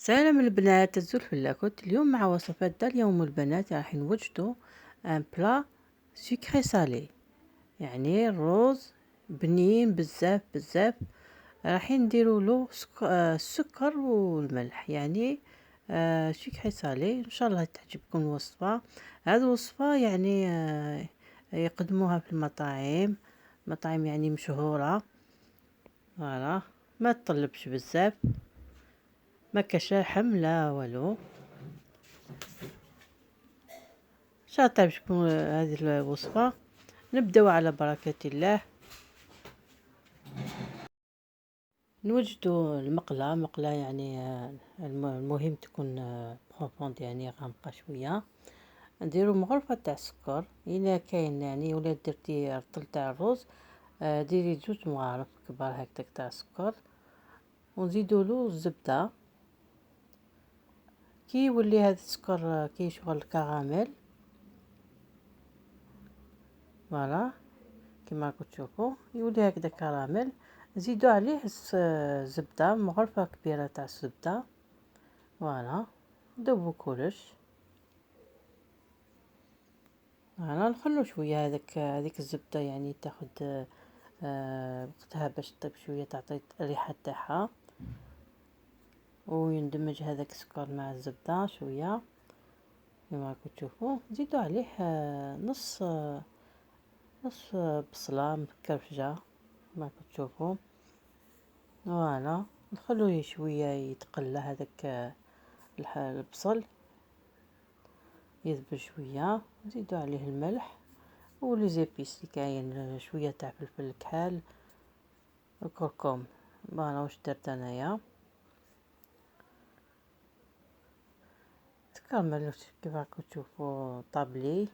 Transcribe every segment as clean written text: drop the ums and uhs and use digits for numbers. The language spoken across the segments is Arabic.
سلام البنات، الزلفى لاكوت اليوم مع وصفات دار يوم البنات. راح نوجدوا ان بلا سكري سالي، يعني الرز بنين بزاف بزاف. راح نديروا له السكر والملح، يعني سكري سالي. ان شاء الله تعجبكم الوصفه. هذه الوصفه يعني يقدموها في المطاعم، مطاعم يعني مشهوره. فوالا، ما تطلبش بزاف، ما كشاحم لا والو. ان شاء الله تعجبكم هذه الوصفة. نبدأ على بركة الله. نوجدوا مقلة يعني المهم تكون بروفوند، يعني غامقة شوية. نديرو مغرفة تاع السكر، إلا كاين يعني، ولا درتي رطل تاع الرز ديري 2 مغارف كبار هكذاك تاع السكر، ونزيدولو الزبدة. كي يولي هذا السكر كي شغل الكراميل، فوالا كما راكم تشوفوا يولي هكذا كراميل. نزيدو عليه الزبده، مغرفه كبيره تاع الزبده. فوالا ندوبو كلش. فوالا نخلو شويه هذيك الزبده يعني تاخد وقتها باش طيب شويه، تعطي الريحه تاعها، ويندمج هذاك السكر مع الزبده شويه كما راكم تشوفوا. نزيدو عليه نص بصله مكرفجه كما راكم تشوفوا. فوالا نخلوه شويه يتقلى هذاك البصل، يذبل شويه. نزيدو عليه الملح ولي زيبيس اللي كاين، شويه تاع فلفل كحل وكركم. فوالا واش درت انايا تكرمل كيف راكم تشوفوا طابلي.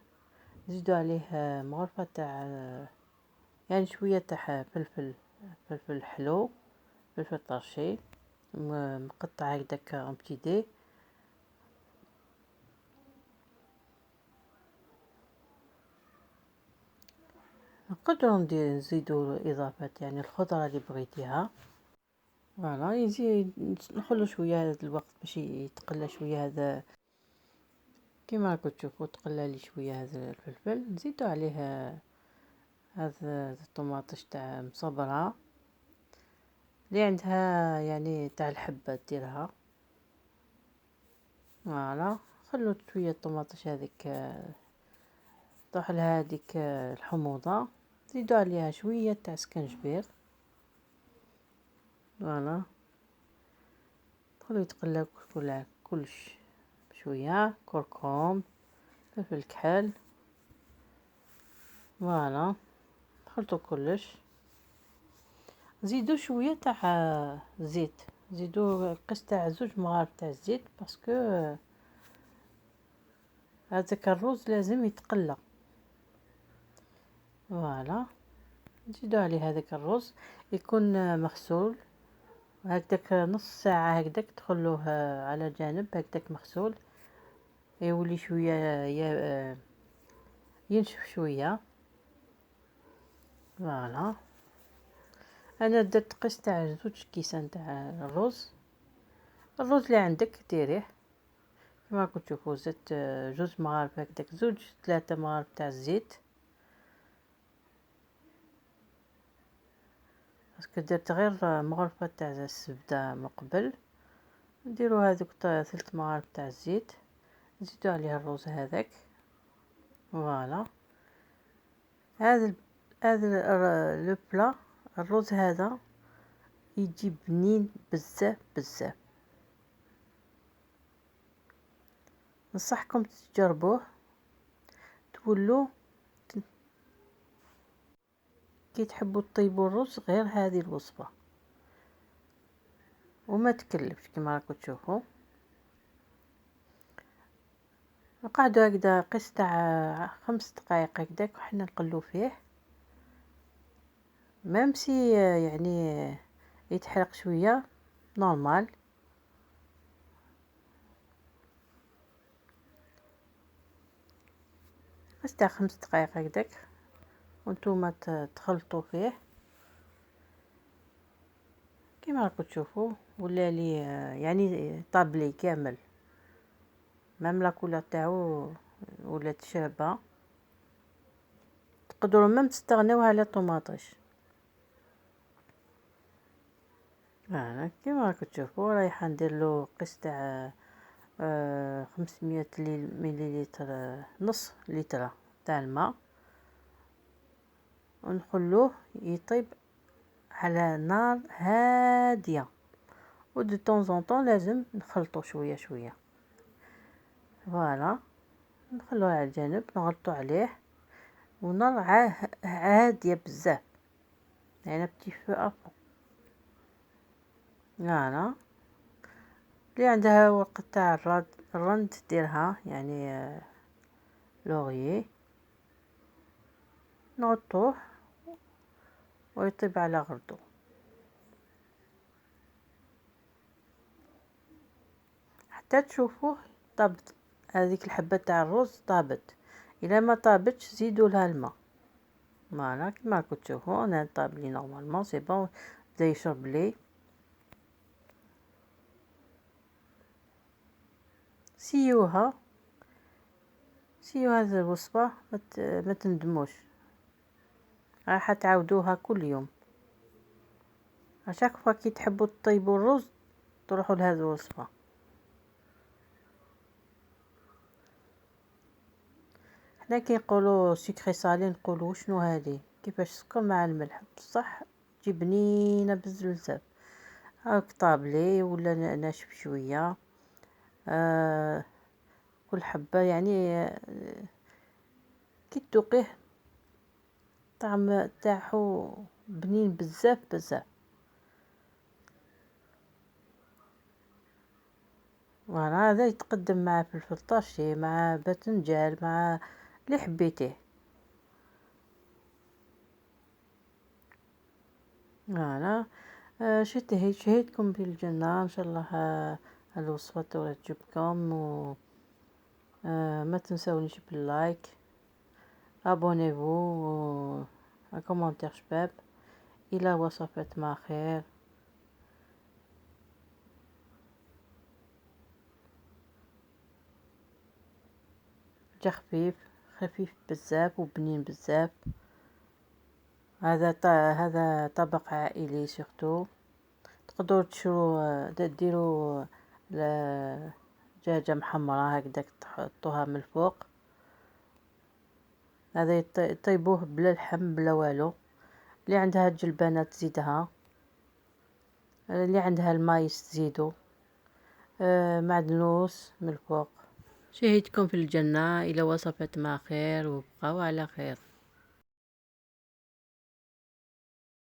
نزيدو عليه مغرفه تاع يعني شويه تاع فلفل حلو، فلفل طرشي مقطع هكداك اون بتي دي. نقدروا نزيدوا اضافات يعني الخضره اللي بغيتيها. فوالا يزيد نخلو شويه هذا الوقت باش يتقلى شويه هذا كيما راكم تشوفوا. تقلى لي شويه هذا الفلفل، نزيدوا عليه هذا الطماطش تاع مصبره اللي عندها يعني تاع الحبه ديرها. فوالا خلو شويه الطماطش هذيك طيح لها هذيك الحموضه. زيدوا عليها شويه تاع سكنجبير. فوالا خلو يتقلى كلش شويه كركم، فلفل كحل. فوالا خلطوا كلش. زيدوا شويه تاع زيت، زيدوا قسط تاع 2 مغارف تاع الزيت، باسكو هذاك الرز لازم يتقلى. فوالا نزيدوا عليه هذاك الرز يكون مغسول هكذاك نص ساعه هكذاك، تخلوه على جانب هكذاك مغسول، يولي شويه ينشف شويه. فوالا انا درت قسط تاع 2 كيسان تاع الرز اللي عندك ديريه كما راكم تشوفوا. زدت 2 مغارف هكذاك، 3 مغارف تاع الزيت، باسكو درت غير مغرفه تاع الزبده من قبل. نديرو هذوك 3 مغارف تاع الزيت، نزيدو عليه الرز هذاك. فوالا هذا لو بلا الرز هذا يجي بنين بزاف بزاف. نصحكم تجربوه، تقولوا كي تحبوا تطيبوا الرز غير هذه الوصفه، وما تكلفش كما راكم تشوفوا. نقعدوا هكذا قسط تاع 5 دقائق هكذاك وحنا نقلو فيه، ميمسي يعني يتحرق شويه نورمال. قسط تاع 5 دقائق هكذاك، وانتوما تخلطوا فيه كيما راكم تشوفوا ولا لي يعني طابلي كامل، مام لا كولور تاعو ولات شابه. تقدروا مام تستغناو على الطوماطيش. فوالا كيما راكم تشوفوا رايحه ندير له قسط تاع 500 مليلتر، نص لتر تاع الماء، ونخلوه يطيب على نار هاديه، و دو طون طون لازم نخلطو شويه شويه. فوالا نخلوه على الجانب، نغطو عليه ونار عاديه بزاف، يعني بتي فو افون. فوالا اللي عندها ورقة تاع الرند ديرها، يعني لوغيي، نغطوه ويطيب على غردو حتى تشوفوه طابت هذيك الحبة تاع الرز طابت. الا ما طابتش زيدوا لها الماء. فوالا كيما راكم تشوفوا انا طاب لي نورمالمون سي بون، بدا يشرب لي. سيوها هذه الوصفة، ما تندموش، راح تعاودوها كل يوم. عشاك فوا كي تحبوا تطيبوا الرز تروحوا لهذه الوصفة. حنا كي نقولوا سكري صالي نقولوا شنو هذه، كيفاش سكر مع الملح، بصح تجي بنينه بزاف. هاك طابلي ولا ناشف شويه، كل حبه يعني كي تذوقيه طعم تاعو بنين بزاف بزاف. فوالا هذا يتقدم مع فلفل طاشي، مع باذنجان، مع اللي حبيتيه. فوالا شهيتكم بالجنة ان شاء الله. الوصفة تعجبكم، و ما تنسونيش باللايك، ابونيفو، كومونتير شباب. الى وصفات مع خير. جا خفيف بزاف وبنين بزاف. هذا طبق عائلي سورتو. تقدروا ديروا دجاجة محمرة هكذا تحطوها من الفوق. هذا يطيبوه بلا لحم بلا والو. اللي عندها الجلبانة تزيدها، اللي عندها المايس تزيدو، معدنوس من الفوق. شهيتكم في الجنة. إلى وصفة مع خير، وبقوا على خير.